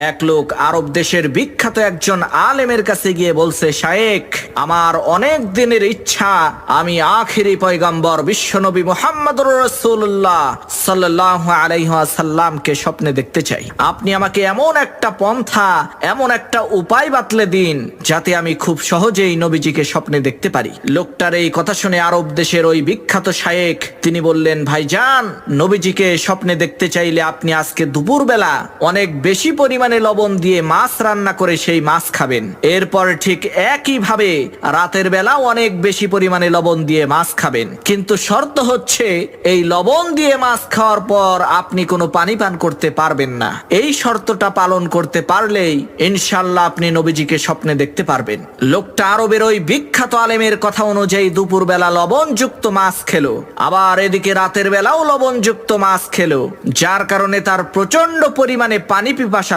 এক লোক আরব দেশের বিখ্যাত একজন আলেমের কাছে গিয়ে বলছে, শায়েখ, আমার অনেক দিনের ইচ্ছা আমি আখিরি পয়গম্বর বিশ্বনবী মুহাম্মদুর রাসূলুল্লাহ সাল্লাল্লাহু আলাইহি ওয়াসাল্লামকে স্বপ্নে দেখতে চাই। আপনি আমাকে এমন একটা পন্থা, এমন একটা উপায় বাতলে দিন যাতে আমি খুব সহজেই নবীজিকে স্বপ্নে দেখতে পারি। লোকটার এই কথা শুনে আরব দেশের ওই বিখ্যাত শায়েখ তিনি বললেন, ভাইজান, নবীজিকে স্বপ্নে দেখতে চাইলে আপনি আজকে দুপুরবেলা অনেক বেশি পরিমাণে লবণ দিয়ে মাছ রান্না করে সেই মাছ খাবেন। এরপর ঠিক একইভাবে রাতের বেলা অনেক বেশি পরিমাণে লবণ দিয়ে মাছ খাবেন, কিন্তু শর্ত হচ্ছে এই লবণ দিয়ে মাছ খাওয়ার পর আপনি কোনো পানি পান করতে পারবেন না। এই শর্তটা পালন করতে পারলেই ইনশাআল্লাহ আপনি নবীজিকে স্বপ্নে দেখতে পারবেন। লোকটা আরবের ওই বিখ্যাত আলেমের কথা অনুযায়ী দুপুরবেলা লবণযুক্ত মাছ খেলো, আবার এদিকে রাতের বেলাও লবণযুক্ত মাছ খেলো, যার কারণে তার প্রচন্ড পরিমাণে পানি পিপাসা